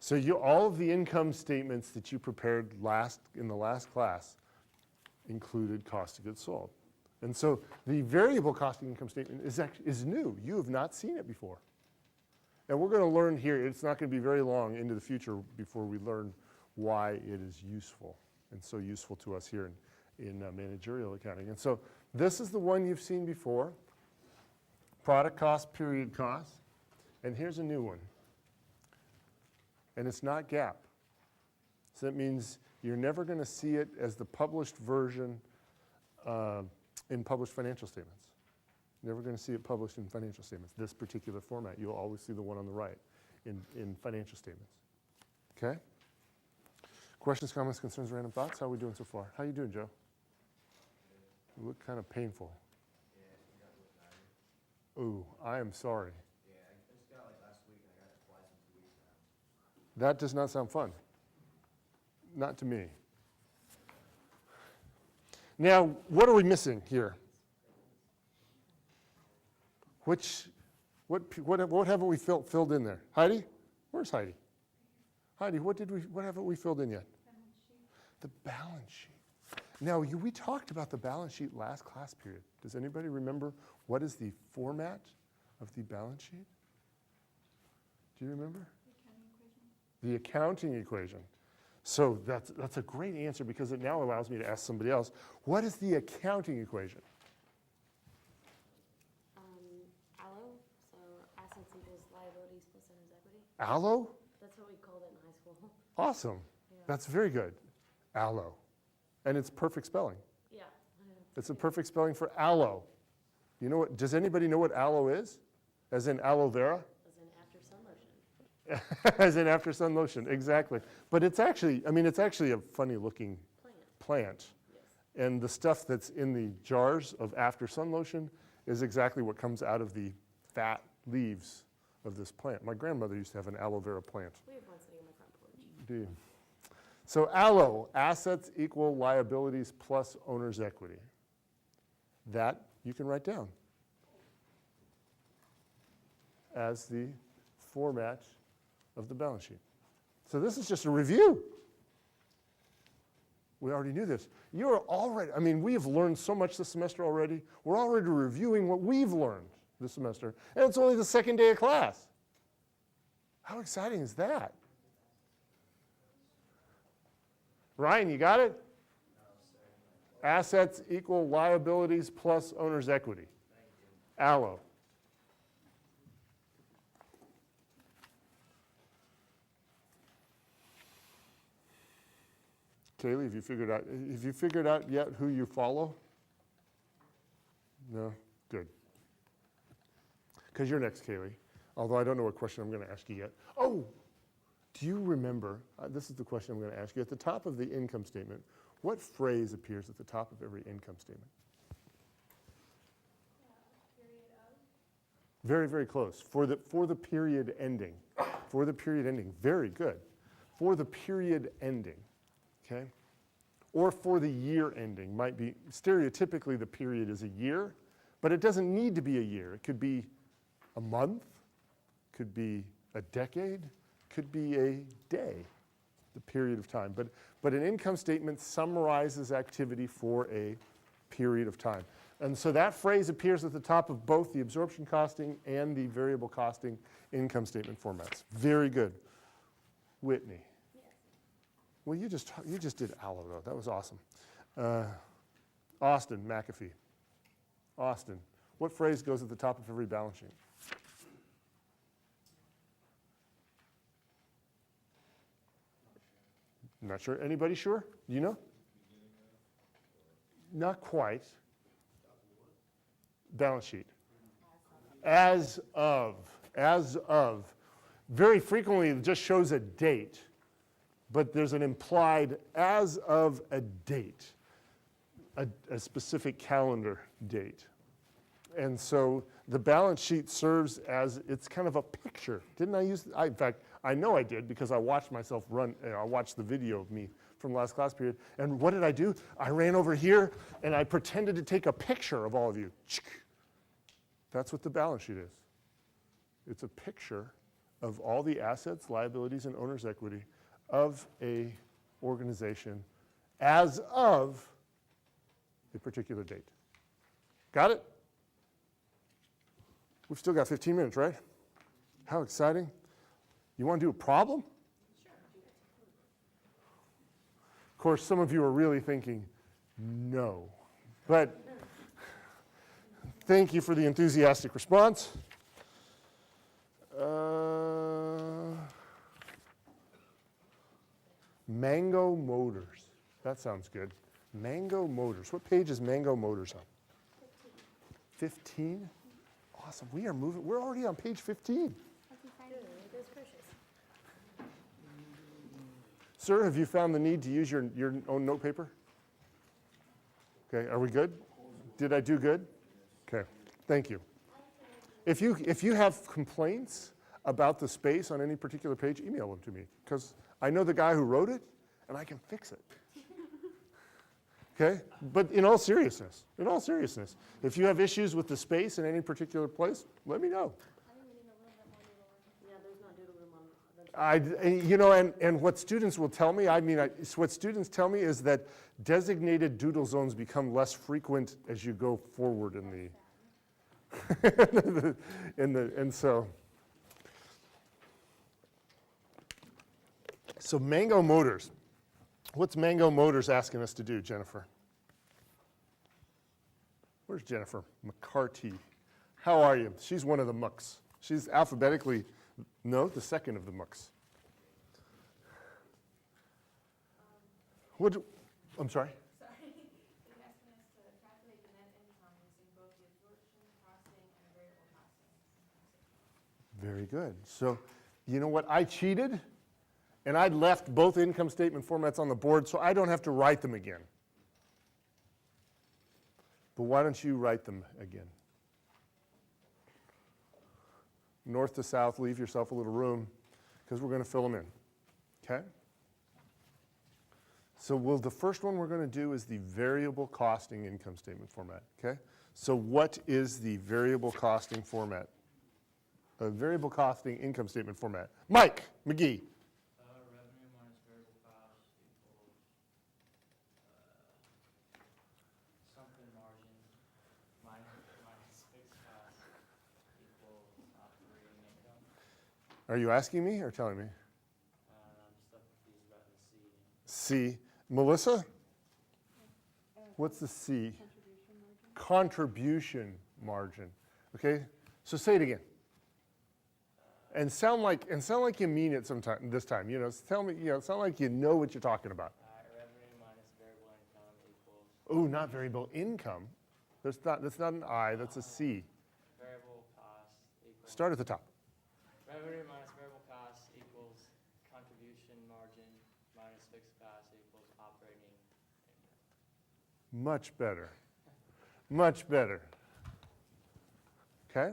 So all of the income statements that you prepared in the last class included cost of goods sold. And so the variable costing income statement is new. You have not seen it before. And we're going to learn here, it's not going to be very long into the future before we learn why it is useful and so useful to us here in managerial accounting. And so this is the one you've seen before, product cost, period cost. And here's a new one. And it's not GAAP. So that means you're never going to see it as the published version in published financial statements. Never going to see it published in financial statements, this particular format. You'll always see the one on the right in financial statements. Okay? Questions, comments, concerns, random thoughts? How are we doing so far? How are you doing, Joe? You look kind of painful. Ooh, I am sorry. Yeah, I just got it like last week and I got it twice in 2 weeks now. That does not sound fun. Not to me. Now, what are we missing here? What haven't we filled in there? Heidi? Where's Heidi? Heidi, what haven't we filled in yet? The balance sheet. Now, we talked about the balance sheet last class period. Does anybody remember what is the format of the balance sheet? Do you remember? The accounting equation. So that's a great answer because it now allows me to ask somebody else, what is the accounting equation? ALLO, so assets equals liabilities plus owner's equity. ALLO? That's what we called it in high school. Awesome. Yeah. That's very good. ALLO. And it's perfect spelling. Yeah. It's a perfect spelling for aloe. You know what? Does anybody know what aloe is? As in aloe vera? As in after sun lotion. As in after sun lotion, exactly. But it's actually a funny looking plant. Yes. And the stuff that's in the jars of after sun lotion is exactly what comes out of the fat leaves of this plant. My grandmother used to have an aloe vera plant. We have one sitting on my front porch. Do you? So ALLO, assets equal liabilities plus owner's equity. That you can write down as the format of the balance sheet. So this is just a review. We already knew this. You are already, we have learned so much this semester already. We're already reviewing what we've learned this semester, and it's only the second day of class. How exciting is that? Ryan, you got it? Assets equal liabilities plus owner's equity. ALLO. Kaylee, have you figured out yet who you follow? No? Good. Because you're next, Kaylee. Although I don't know what question I'm going to ask you yet. Oh, do you remember, this is the question I'm going to ask you, at the top of the income statement, what phrase appears at the top of every income statement? Period of. Very, very close. For the period ending. For the period ending. Very good. For the period ending. Okay? Or for the year ending. Might be, stereotypically the period is a year, but it doesn't need to be a year. It could be a month, could be a decade, could be a day, the period of time. But an income statement summarizes activity for a period of time. And so that phrase appears at the top of both the absorption costing and the variable costing income statement formats. Very good. Whitney. Yes. Well, you just did ALLO, though. That was awesome. Austin McAfee. Austin, what phrase goes at the top of every balance sheet? Not sure. Anybody sure? You know? Not quite. Balance sheet. As of. As of. Very frequently, it just shows a date, but there's an implied as of a date, a specific calendar date. And so the balance sheet serves as, it's kind of a picture. Didn't I use, in fact, I know I did because I watched myself run, I watched the video of me from last class period. And what did I do? I ran over here and I pretended to take a picture of all of you. That's what the balance sheet is. It's a picture of all the assets, liabilities, and owner's equity of a organization as of a particular date. Got it? We've still got 15 minutes, right? How exciting. You want to do a problem? Of course, some of you are really thinking, no. But thank you for the enthusiastic response. Mango Motors. That sounds good. Mango Motors. What page is Mango Motors on? 15? Awesome. We are moving. We're already on page 15. Sir, have you found the need to use your own note paper? Okay, are we good? Did I do good? Okay, thank you. If you have complaints about the space on any particular page, email them to me, because I know the guy who wrote it, and I can fix it. Okay? But in all seriousness, if you have issues with the space in any particular place, let me know. Yeah, there's not doodle room on. And what students will tell me, what students tell me is that designated doodle zones become less frequent as you go forward in the, so Mango Motors. What's Mango Motors asking us to do, Jennifer? Where's Jennifer McCarty? How are you? She's one of the MOOCs. She's alphabetically, no, the second of the MOOCs. I'm sorry? Sorry. He's asking us to calculate the net income using both the absorption costing and variable costing. Very good. So, you know what? I cheated, and I left both income statement formats on the board, so I don't have to write them again. But why don't you write them again? North to south, leave yourself a little room, because we're going to fill them in. Okay? So the first one we're going to do is the variable costing income statement format. Okay? So what is the variable costing format? A variable costing income statement format. Mike McGee. Revenue minus variable cost equals something margin minus fixed cost equals operating income. Are you asking me or telling me? I'm stuck confused about the C. C. Melissa? What's the C? Contribution margin. Okay? So say it again. And sound like you mean it sometime this time. You know, tell me, sound like you know what you're talking about. Revenue minus variable income equals Oh, not variable income. That's not an I, that's a C. variable cost equals Start at the top. revenue minus variable cost equals contribution margin minus fixed cost equals operating income. Much better. Much better. Okay?